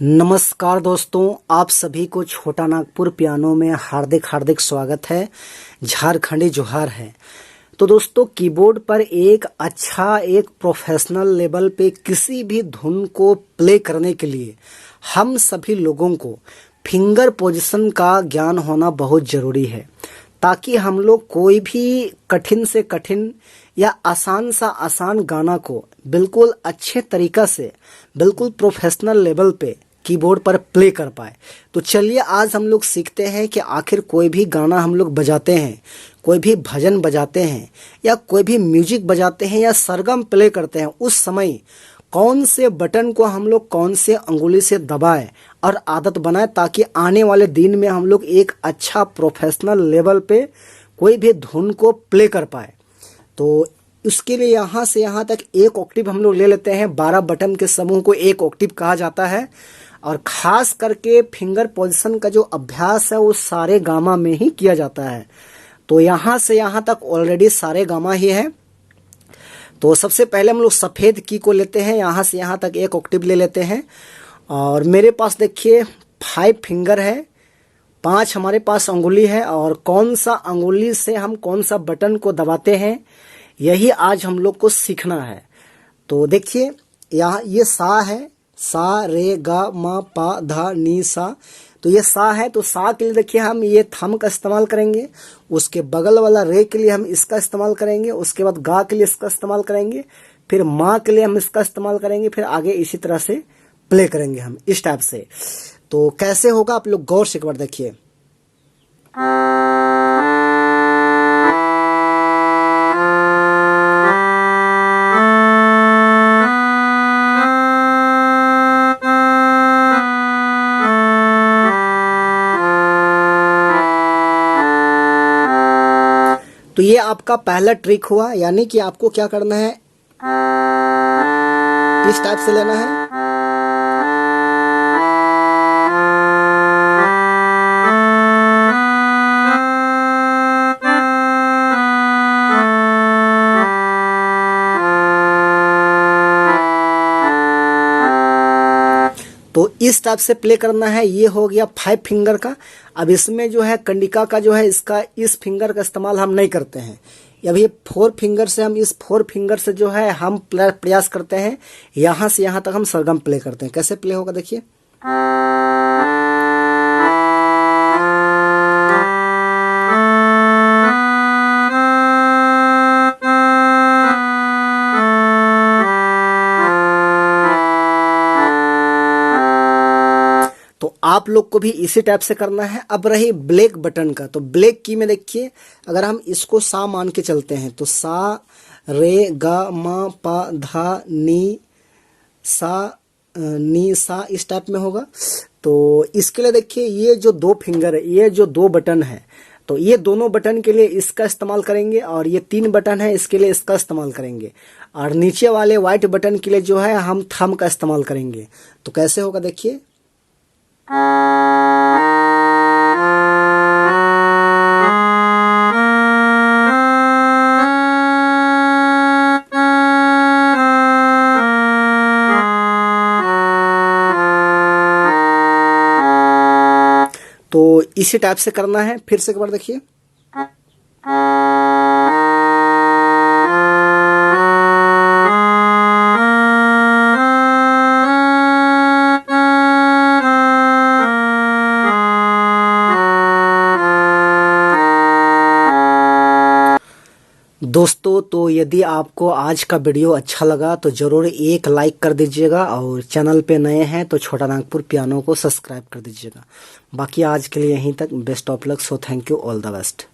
नमस्कार दोस्तों, आप सभी को छोटा नागपुर पियानो में हार्दिक हार्दिक स्वागत है। झारखंडी जोहार है। तो दोस्तों, कीबोर्ड पर एक प्रोफेशनल लेवल पे किसी भी धुन को प्ले करने के लिए हम सभी लोगों को फिंगर पोजीशन का ज्ञान होना बहुत ज़रूरी है, ताकि हम लोग कोई भी कठिन से कठिन या आसान सा आसान गाना को बिल्कुल अच्छे तरीका से, बिल्कुल प्रोफेशनल लेवल पे कीबोर्ड पर प्ले कर पाए। तो चलिए आज हम लोग सीखते हैं कि आखिर कोई भी गाना हम लोग बजाते हैं, कोई भी भजन बजाते हैं या कोई भी म्यूजिक बजाते हैं या सरगम प्ले करते हैं, उस समय कौन से बटन को हम लोग कौन से अंगुली से दबाएं और आदत बनाएं, ताकि आने वाले दिन में हम लोग एक अच्छा प्रोफेशनल लेवल पे कोई भी धुन को प्ले कर पाए। तो उसके लिए यहाँ से यहाँ तक एक ऑक्टेव हम लोग ले लेते हैं। 12 बटन के समूह को एक ऑक्टेव कहा जाता है, और खास करके फिंगर पोजीशन का जो अभ्यास है वो सारे गामा में ही किया जाता है। तो यहाँ से यहाँ तक ऑलरेडी सारे गामा ही है। तो सबसे पहले हम लोग सफ़ेद की को लेते हैं, यहाँ से यहाँ तक एक ऑक्टेव ले लेते हैं। और मेरे पास देखिए 5 फिंगर है, 5 हमारे पास अंगुली है, और कौन सा अंगुली से हम कौन सा बटन को दबाते हैं यही आज हम लोग को सीखना है। तो देखिए यहाँ ये सा है, सा रे गा मा पा धा नी सा। तो ये सा है, तो सा के लिए देखिए हम ये थंब का इस्तेमाल करेंगे, उसके बगल वाला रे के लिए हम इसका इस्तेमाल करेंगे, उसके बाद गा के लिए इसका इस्तेमाल करेंगे, फिर माँ के लिए हम इसका इस्तेमाल करेंगे, फिर आगे इसी तरह से प्ले करेंगे हम इस टाइप से। तो कैसे होगा आप लोग गौर से एक बार देखिए। तो ये आपका पहला ट्रिक हुआ, यानी कि आपको क्या करना है, इस टाइप से लेना है। तो इस टाइप से प्ले करना है। ये हो गया 5 फिंगर का। अब इसमें जो है कंडिका का जो है, इसका इस फिंगर का इस्तेमाल हम नहीं करते हैं। अब ये 4 फिंगर से हम इस 4 फिंगर से जो है हम प्रयास करते हैं, यहाँ से यहाँ तक हम सरगम प्ले करते हैं। कैसे प्ले होगा देखिए। तो आप लोग को भी इसी टाइप से करना है। अब रही ब्लैक बटन का, तो ब्लैक की में देखिए, अगर हम इसको सा मान के चलते हैं तो सा रे गा मा पा धा नी सा इस टाइप में होगा। तो इसके लिए देखिए ये जो 2 फिंगर है, ये जो 2 बटन है, तो ये दोनों बटन के लिए इसका इस्तेमाल करेंगे, और ये 3 बटन है इसके लिए इसका इस्तेमाल करेंगे, और नीचे वाले व्हाइट बटन के लिए जो है हम थंब का इस्तेमाल करेंगे। तो कैसे होगा देखिए। तो इसी टाइप से करना है। फिर से एक बार देखिए। दोस्तों, तो यदि आपको आज का वीडियो अच्छा लगा तो ज़रूर एक लाइक कर दीजिएगा, और चैनल पे नए हैं तो छोटा नागपुर पियानो को सब्सक्राइब कर दीजिएगा। बाकी आज के लिए यहीं तक। Best of luck. So thank you, all the best.